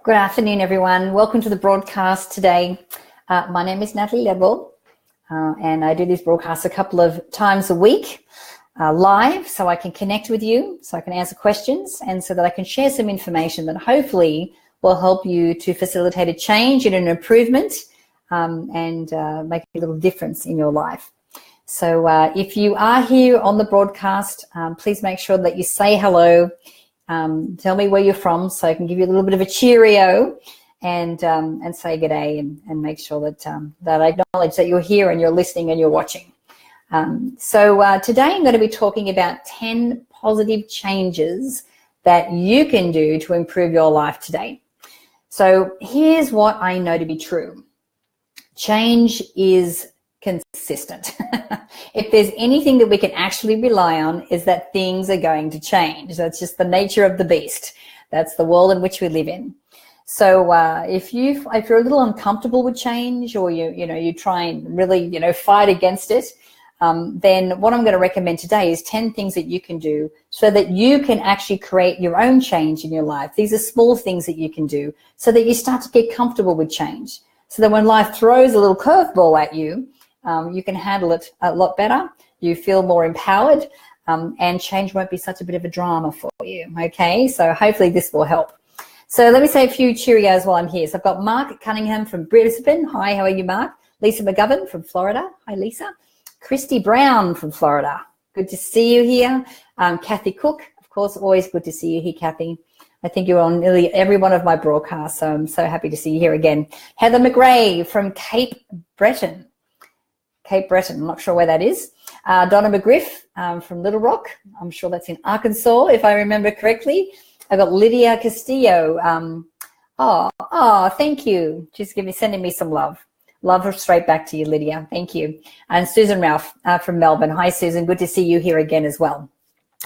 Good afternoon, everyone. Welcome to the broadcast today. My name is Natalie Ledwell, and I do these broadcasts a couple of times a week live so I can connect with you, so I can answer questions, and so that I can share some information that hopefully will help you to facilitate a change and an improvement and make a little difference in your life. So if you are here on the broadcast, please make sure that you say hello. Tell me where you're from so I can give you a little bit of a cheerio and say good day and make sure that I acknowledge that you're here and you're listening and you're watching. So today I'm going to be talking about 10 positive changes that you can do to improve your life today. So here's what I know to be true. Change is consistent. If there's anything that we can actually rely on, is that things are going to change. That's just the nature of the beast. That's the world in which we live in. So if you're a little uncomfortable with change, or you try and really fight against it, then what I'm going to recommend today is 10 things that you can do so that you can actually create your own change in your life. These are small things that you can do so that you start to get comfortable with change, so that when life throws a little curveball at you, you can handle it a lot better. You feel more empowered, and change won't be such a bit of a drama for you. Okay, so hopefully this will help. So let me say a few Cheerios while I'm here. So I've got Mark Cunningham from Brisbane. Hi, how are you, Mark? Lisa McGovern from Florida. Hi, Lisa. Christy Brown from Florida. Good to see you here. Kathy Cook, of course, always good to see you here, Kathy. I think you're on nearly every one of my broadcasts, so I'm so happy to see you here again. Heather McRae from Cape Breton. I'm not sure where that is. Donna McGriff from Little Rock. I'm sure that's in Arkansas, if I remember correctly. I've got Lydia Castillo. Thank you. Just sending me some love. Love her straight back to you, Lydia. Thank you. And Susan Ralph from Melbourne. Hi, Susan. Good to see you here again as well.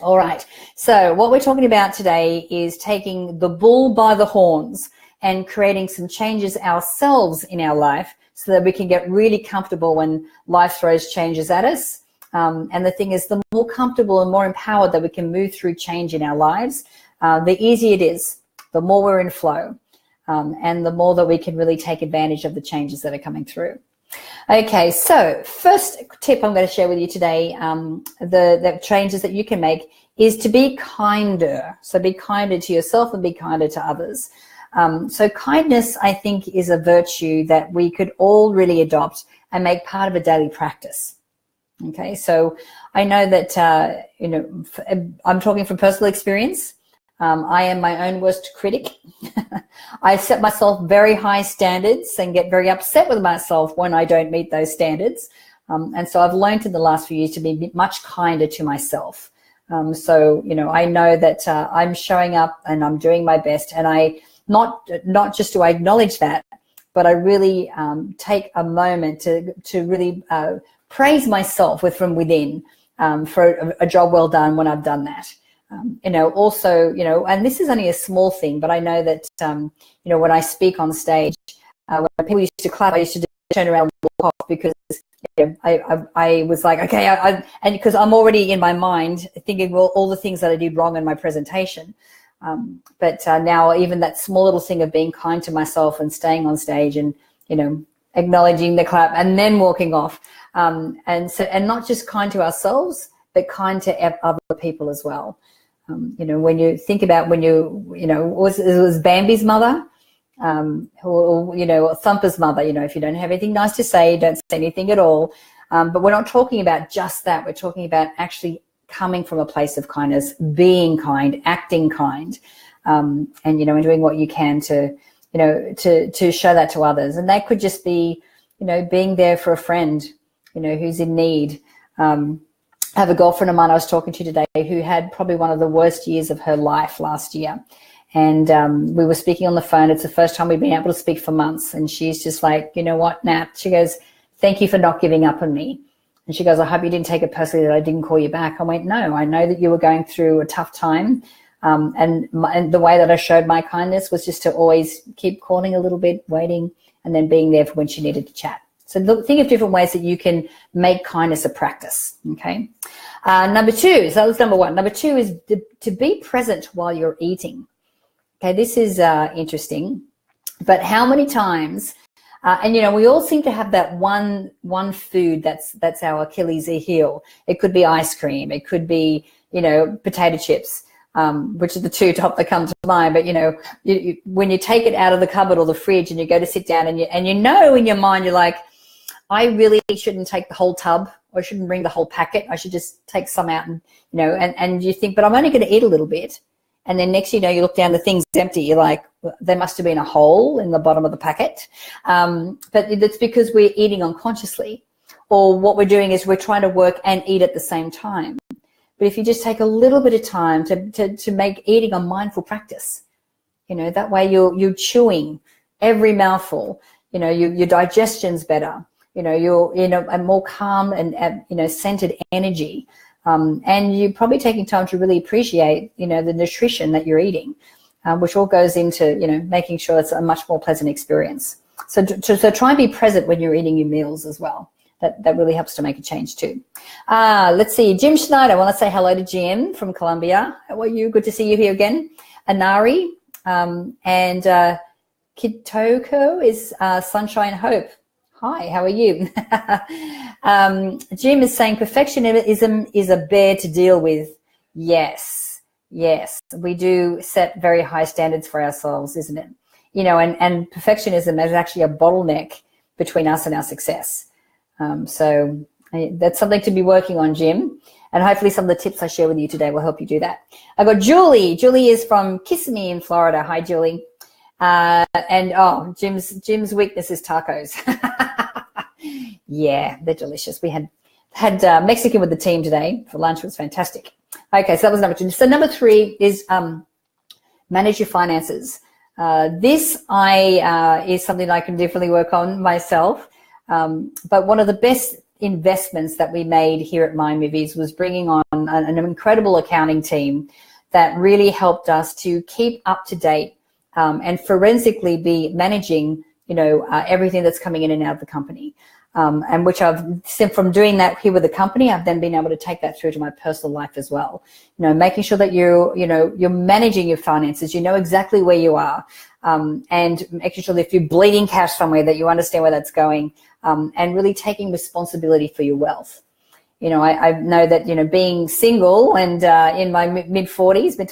All right. So what we're talking about today is taking the bull by the horns and creating some changes ourselves in our life, so that we can get really comfortable when life throws changes at us. And the thing is, the more comfortable and more empowered that we can move through change in our lives, the easier it is, the more we're in flow, and the more that we can really take advantage of the changes that are coming through. Okay, so first tip I'm going to share with you today, the changes that you can make, is to be kinder. So be kinder to yourself and be kinder to others. So kindness, I think, is a virtue that we could all really adopt and make part of a daily practice. Okay, so I know that, I'm talking from personal experience. I am my own worst critic. I set myself very high standards and get very upset with myself when I don't meet those standards. And so I've learned in the last few years to be much kinder to myself. So I know that I'm showing up and I'm doing my best, and I not just do I acknowledge that, but I really take a moment to really praise myself from within for a job well done when I've done that. Also, and this is only a small thing, but I know that, when I speak on stage, when people used to clap, I used to turn around and walk off, because I was like, okay, and because I'm already in my mind thinking, well, all the things that I did wrong in my presentation. But now even that small little thing of being kind to myself and staying on stage and, acknowledging the clap and then walking off. And not just kind to ourselves, but kind to other people as well. When you think about it was Bambi's mother, or Thumper's mother, if you don't have anything nice to say, don't say anything at all. But we're not talking about just that. We're talking about actually coming from a place of kindness, being kind, acting kind, and doing what you can to show that to others. And that could just be, being there for a friend, who's in need. I have a girlfriend of mine I was talking to today who had probably one of the worst years of her life last year. And we were speaking on the phone. It's the first time we've been able to speak for months. And she's just like, you know what, Nat? She goes, thank you for not giving up on me. And she goes, I hope you didn't take it personally that I didn't call you back. I went, no, I know that you were going through a tough time. And the way that I showed my kindness was just to always keep calling a little bit, waiting, and then being there for when she needed to chat. So think of different ways that you can make kindness a practice, okay? Number two, so that was number one. Number two is to be present while you're eating, Okay, this is interesting. But how many times, and we all seem to have that one food that's our Achilles heel. It could be ice cream. It could be, potato chips, which are the two top that come to mind. But, you, when you take it out of the cupboard or the fridge and you go to sit down and in your mind, you're like, I really shouldn't take the whole tub, or I shouldn't bring the whole packet. I should just take some out and, and you think, but I'm only going to eat a little bit. And then next, you look down, the thing's empty. You're like, well, there must have been a hole in the bottom of the packet. But it's because we're eating unconsciously, or what we're doing is we're trying to work and eat at the same time. But if you just take a little bit of time to make eating a mindful practice, that way you're chewing every mouthful, your digestion's better, you're in a more calm and centered energy. And you're probably taking time to really appreciate, the nutrition that you're eating, which all goes into, making sure it's a much more pleasant experience. So try and be present when you're eating your meals as well. That really helps to make a change too. Let's see, Jim Schneider. I want to say hello to Jim from Colombia. How are you? Good to see you here again. Anari and Kitoko is Sunshine Hope. Hi, how are you? Jim is saying perfectionism is a bear to deal with. Yes, we do set very high standards for ourselves, isn't it? And perfectionism is actually a bottleneck between us and our success. So that's something to be working on, Jim. And hopefully some of the tips I share with you today will help you do that. I got Julie. Julie is from Kissimmee in Florida. Hi, Julie. Jim's weakness is tacos. Yeah, they're delicious. We had Mexican with the team today for lunch. It was fantastic. Okay, so that was number 2. So number 3 is manage your finances. This is something I can definitely work on myself. But one of the best investments that we made here at My Movies was bringing on an incredible accounting team that really helped us to keep up to date and forensically be managing, everything that's coming in and out of the company. And which from doing that here with the company, I've then been able to take that through to my personal life as well. Making sure that you're managing your finances, exactly where you are, and making sure that if you're bleeding cash somewhere, that you understand where that's going, and really taking responsibility for your wealth. I know that, being single and in my mid to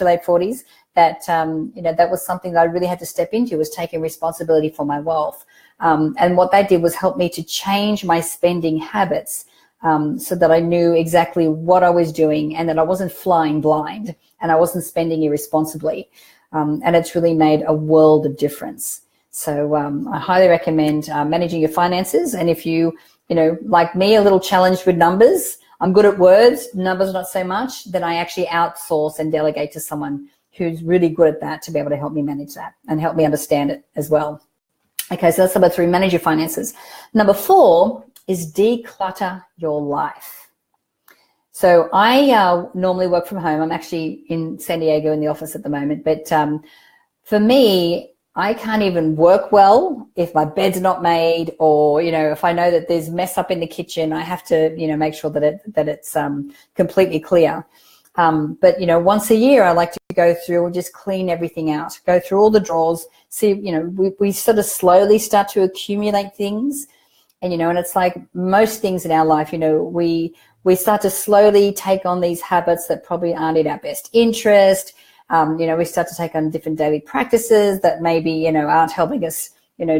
late 40s, that, that was something that I really had to step into, was taking responsibility for my wealth. And what that did was help me to change my spending habits, so that I knew exactly what I was doing and that I wasn't flying blind and I wasn't spending irresponsibly. And it's really made a world of difference. So I highly recommend managing your finances. And if you, like me, a little challenged with numbers, I'm good at words, numbers not so much, then I actually outsource and delegate to someone who's really good at that to be able to help me manage that and help me understand it as well. Okay, so that's number 3, manage your finances. Number 4 is declutter your life. So I normally work from home. I'm actually in San Diego in the office at the moment. But for me, I can't even work well if my bed's not made, or, if I know that there's mess up in the kitchen, I have to, make sure that it's completely clear. But, once a year, I like to go through and just clean everything out, go through all the drawers, see, we sort of slowly start to accumulate things. And, and it's like most things in our life, we start to slowly take on these habits that probably aren't in our best interest. We start to take on different daily practices that maybe, aren't helping us,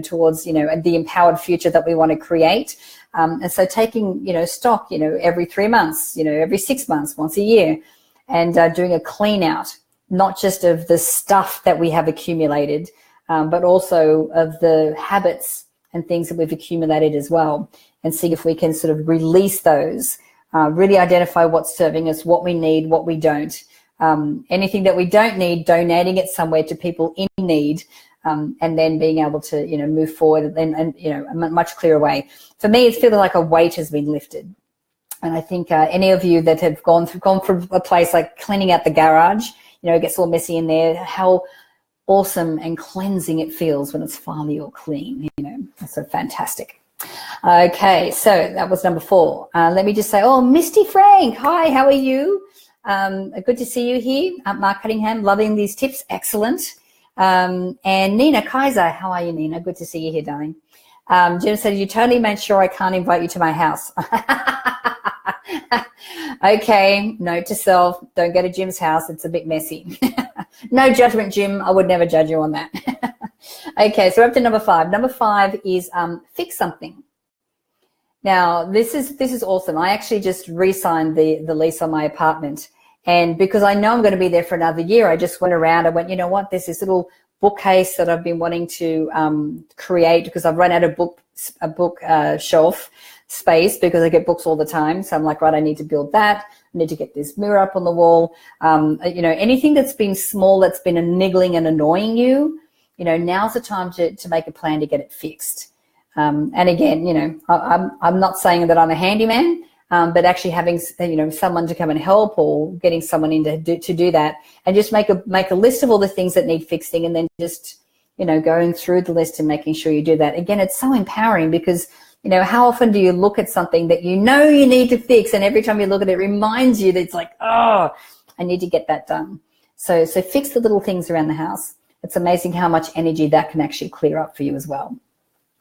towards, the empowered future that we want to create. And so taking, stock, every 3 months, every 6 months, once a year, and doing a clean out, not just of the stuff that we have accumulated, but also of the habits and things that we've accumulated as well, and see if we can sort of release those, really identify what's serving us, what we need, what we don't. Anything that we don't need, donating it somewhere to people in need, and then being able to, move forward and a much clearer way. For me, it's feeling like a weight has been lifted. And I think any of you that have gone from a place like cleaning out the garage, it gets all messy in there, how awesome and cleansing it feels when it's finally all clean, It's so fantastic. Okay, so that was number 4. Let me just say, Misty Frank, hi, how are you? Good to see you here. Mark Cunningham, loving these tips. Excellent. And Nina Kaiser, how are you, Nina? Good to see you here, darling. Jim said, you totally made sure I can't invite you to my house. Okay, note to self, don't go to Jim's house. It's a bit messy. No judgment, Jim. I would never judge you on that. Okay, so we're up to number 5. Number 5 is fix something. Now, this is awesome. I actually just re-signed the lease on my apartment. And because I know I'm going to be there for another year, I just went around. I went, you know what? There's this little bookcase that I've been wanting to create because I've run out of a book shelf space because I get books all the time. So I'm like, right, I need to build that. I need to get this mirror up on the wall. You know, anything that's been small, that's been niggling and annoying you, you know, now's the time to make a plan to get it fixed. And again, you know, I'm not saying that I'm a handyman, but actually having, you know, someone to come and help or getting someone in to do that, and just make a list of all the things that need fixing, and then just, you know, going through the list and making sure you do that. Again, it's so empowering because, you know, how often do you look at something that you know you need to fix, and every time you look at it, it reminds you that it's like, oh, I need to get that done. So fix the little things around the house. It's amazing how much energy that can actually clear up for you as well.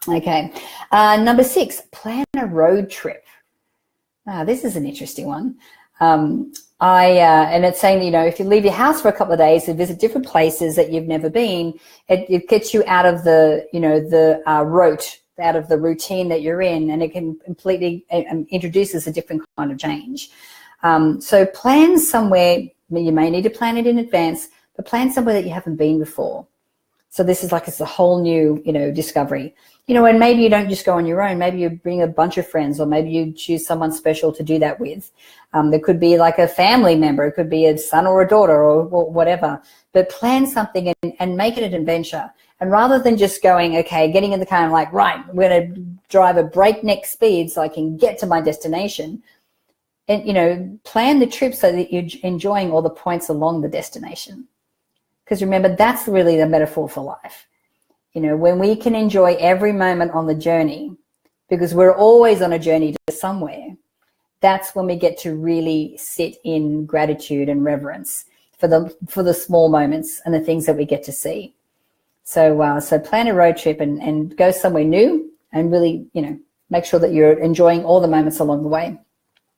Okay, number 6, plan a road trip. This is an interesting one. And it's saying, you know, if you leave your house for a couple of days to visit different places that you've never been, it gets you out of the, you know, the rote, out of the routine that you're in, and it can completely introduces a different kind of change. So plan somewhere. You may need to plan it in advance, but plan somewhere that you haven't been before. So this is like, it's a whole new, you know, discovery. You know, and maybe you don't just go on your own. Maybe you bring a bunch of friends, or maybe you choose someone special to do that with. There could be like a family member. It could be a son or a daughter or whatever. But plan something and make it an adventure. And rather than just going, okay, getting in the car and like, right, we're going to drive a breakneck speed so I can get to my destination. And, you know, plan the trip so that you're enjoying all the points along the destination. Because remember, that's really the metaphor for life. You know, when we can enjoy every moment on the journey, because we're always on a journey to somewhere, that's when we get to really sit in gratitude and reverence for the small moments and the things that we get to see. So plan a road trip and go somewhere new, and really, you know, make sure that you're enjoying all the moments along the way.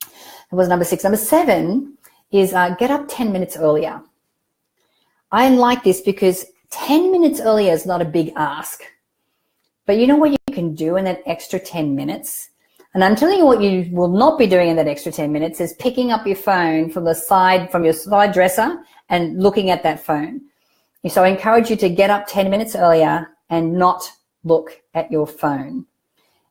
That was number 6. Number 7 is get up 10 minutes earlier. I like this because 10 minutes earlier is not a big ask. But you know what you can do in that extra 10 minutes? And I'm telling you what you will not be doing in that extra 10 minutes is picking up your phone from your side dresser and looking at that phone. So I encourage you to get up 10 minutes earlier and not look at your phone.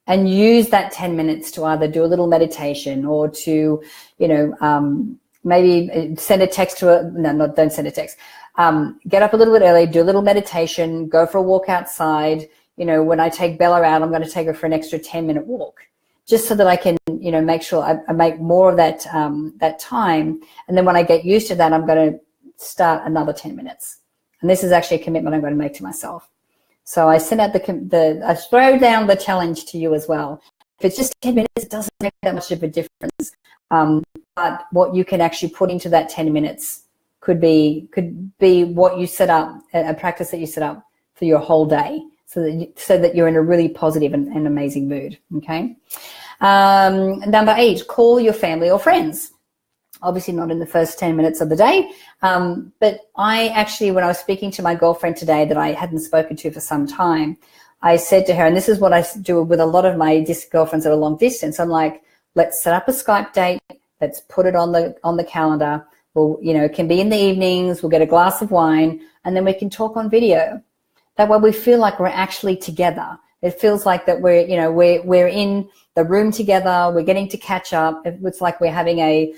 And use that 10 minutes to either do a little meditation or to, you know, maybe send a text don't send a text. Get up a little bit early, do a little meditation, go for a walk outside. You know, when I take Bella out, I'm going to take her for an extra 10-minute walk, just so that I can, you know, make sure I make more of that that time. And then when I get used to that, I'm going to start another 10 minutes. And this is actually a commitment I'm going to make to myself. So I send out I throw down the challenge to you as well. If it's just 10 minutes, it doesn't make that much of a difference. But what you can actually put into that 10 minutes could be what you set up, a practice that you set up for your whole day, so that you're in a really positive and amazing mood. Okay. Number 8, call your family or friends. Obviously not in the first 10 minutes of the day. But I actually, when I was speaking to my girlfriend today that I hadn't spoken to for some time, I said to her, and this is what I do with a lot of my girlfriends that are long distance, I'm like, let's set up a Skype date. Let's put it on the calendar. Well, you know, it can be in the evenings. We'll get a glass of wine, and then we can talk on video. That way we feel like we're actually together. It feels like that we're in the room together. We're getting to catch up. It's like we're having a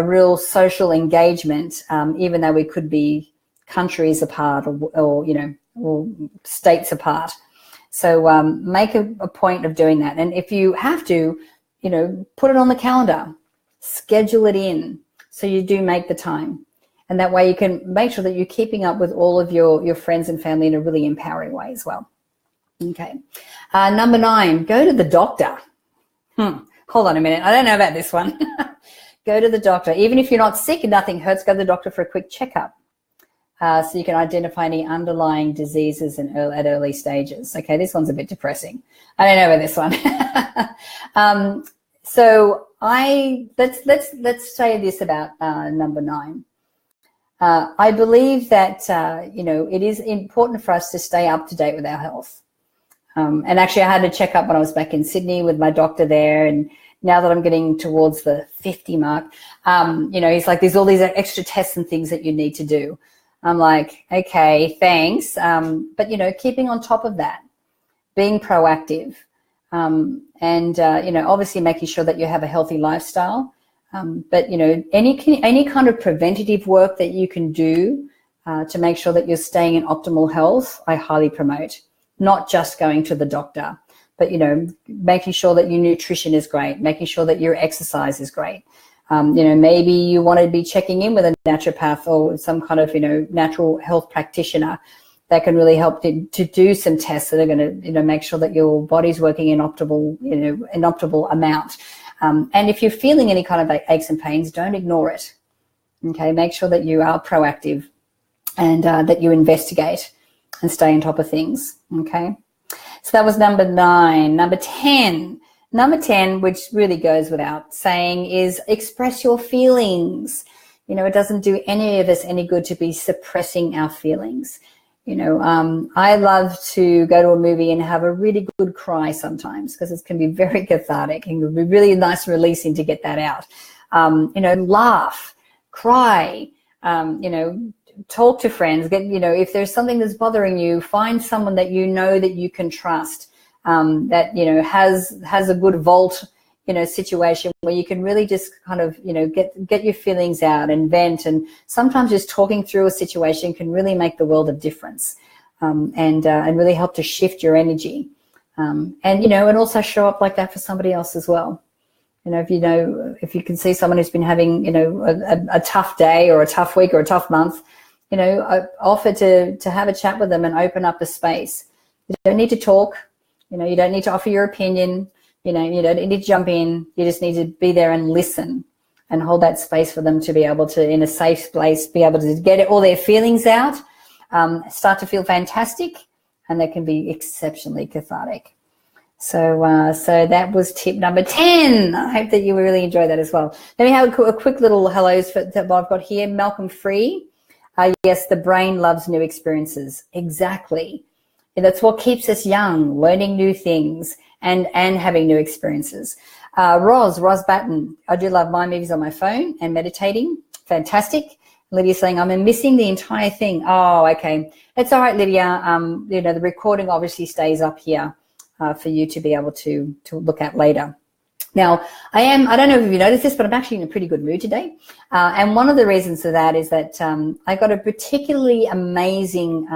real social engagement, even though we could be countries apart or states apart. So make a point of doing that. And if you have to, you know, put it on the calendar, schedule it in so you do make the time. And that way you can make sure that you're keeping up with all of your friends and family in a really empowering way as well. Okay. Number 9, go to the doctor. Hold on a minute. I don't know about this one. Go to the doctor. Even if you're not sick and nothing hurts, go to the doctor for a quick checkup. so you can identify any underlying diseases at early stages. Okay, this one's a bit depressing. I don't know about this one. So let's say this about number 9. I believe that it is important for us to stay up to date with our health. And actually, I had a checkup when I was back in Sydney with my doctor there, and now that I'm getting towards the 50 mark, he's like, there's all these extra tests and things that you need to do. I'm like, okay, thanks. But, keeping on top of that, being proactive, and obviously making sure that you have a healthy lifestyle. But, any kind of preventative work that you can do to make sure that you're staying in optimal health, I highly promote. Not just going to the doctor, but, making sure that your nutrition is great, making sure that your exercise is great. Maybe you want to be checking in with a naturopath or some kind of, natural health practitioner that can really help to do some tests that are going to, make sure that your body's working in optimal amount. And if you're feeling any kind of aches and pains, don't ignore it. Okay, make sure that you are proactive and that you investigate and stay on top of things. Okay, so that was number 9. Number 10, which really goes without saying, is express your feelings. It doesn't do any of us any good to be suppressing our feelings. I love to go to a movie and have a really good cry sometimes, because it can be very cathartic and it can be really nice and releasing to get that out. Laugh, cry, talk to friends, if there's something that's bothering you, find someone that that you can trust, that, has a good vault, situation where you can really just kind of, get your feelings out and vent. And sometimes just talking through a situation can really make the world of difference, and really help to shift your energy. And also show up like that for somebody else as well. If you can see someone who's been having, a tough day or a tough week or a tough month, offer to have a chat with them and open up a space. You don't need to talk, you don't need to offer your opinion, you don't need to jump in. You just need to be there and listen and hold that space for them to be able to, in a safe place, be able to get all their feelings out, start to feel fantastic, and they can be exceptionally cathartic. So that was tip number 10. I hope that you really enjoy that as well. Let me have a quick little hellos that I've got here. Malcolm Free. Yes, the brain loves new experiences. Exactly. And that's what keeps us young, learning new things and having new experiences. Roz Batten. I do love my movies on my phone and meditating. Fantastic. Lydia's saying, I'm missing the entire thing. Oh, okay. It's all right, Lydia. The recording obviously stays up here for you to be able to look at later. Now, I don't know if you've noticed this, but I'm actually in a pretty good mood today. And one of the reasons for that is that I got a particularly amazing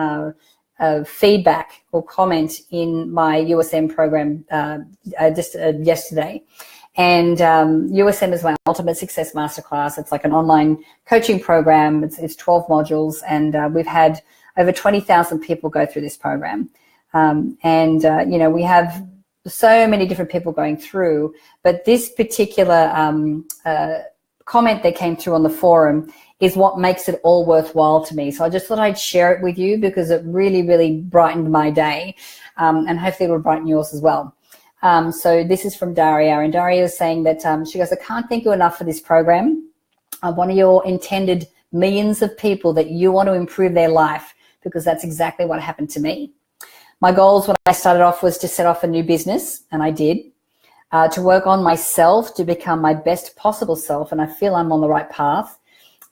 feedback or comment in my USM program just yesterday. And USM is my Ultimate Success Masterclass. It's like an online coaching program. It's 12 modules, and we've had over 20,000 people go through this program. We have so many different people going through, but this particular comment that came through on the forum is what makes it all worthwhile to me. So I just thought I'd share it with you because it really, really brightened my day, and hopefully it will brighten yours as well. So this is from Daria, and Daria is saying that she goes, I can't thank you enough for this program. I'm one of your intended millions of people that you want to improve their life, because that's exactly what happened to me. My goals when I started off was to set off a new business, and I did, to work on myself, to become my best possible self, and I feel I'm on the right path,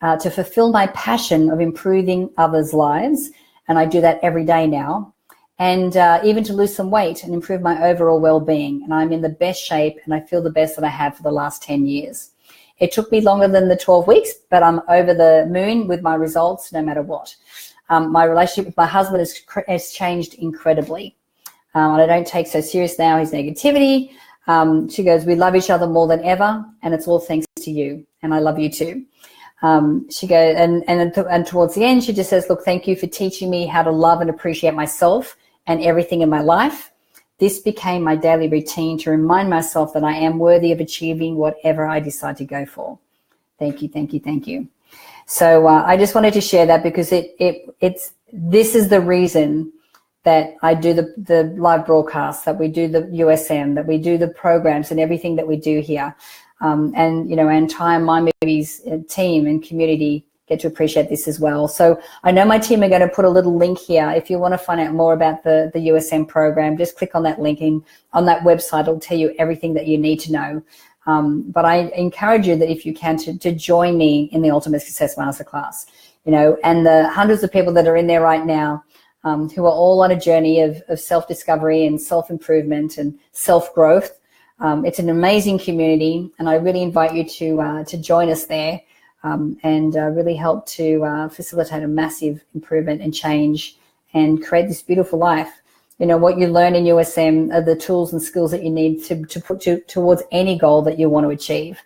to fulfill my passion of improving others' lives, and I do that every day now, and even to lose some weight and improve my overall well-being, and I'm in the best shape, and I feel the best that I have for the last 10 years. It took me longer than the 12 weeks, but I'm over the moon with my results no matter what. My relationship with my husband has changed incredibly. I don't take so serious now his negativity. She goes, we love each other more than ever, and it's all thanks to you, and I love you too. She goes, and towards the end, she just says, look, thank you for teaching me how to love and appreciate myself and everything in my life. This became my daily routine to remind myself that I am worthy of achieving whatever I decide to go for. Thank you, thank you, thank you. So I just wanted to share that because this is the reason that I do the live broadcasts, that we do the USM, that we do the programs and everything that we do here. And, you know, and Time My Movies team and community get to appreciate this as well. So I know my team are going to put a little link here. If you want to find out more about the USM program, just click on that link, and on that website it'll tell you everything that you need to know. But I encourage you that if you can to join me in the Ultimate Success Masterclass, you know, and the hundreds of people that are in there right now, who are all on a journey of self-discovery and self-improvement and self-growth. It's an amazing community, and I really invite you to join us there and really help to facilitate a massive improvement and change and create this beautiful life. You know, what you learn in USM are the tools and skills that you need to put towards any goal that you want to achieve.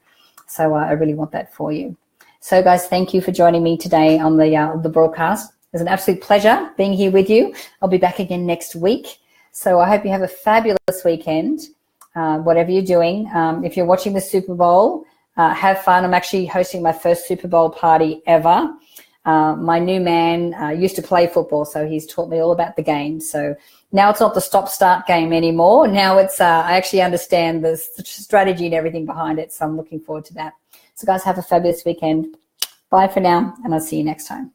So I really want that for you. So guys, thank you for joining me today on the broadcast. It was an absolute pleasure being here with you. I'll be back again next week. So I hope you have a fabulous weekend, whatever you're doing. If you're watching the Super Bowl, have fun. I'm actually hosting my first Super Bowl party ever. My new man used to play football, so he's taught me all about the game. So now it's not the stop-start game anymore. Now it's I actually understand the strategy and everything behind it, so I'm looking forward to that. So guys, have a fabulous weekend. Bye for now, and I'll see you next time.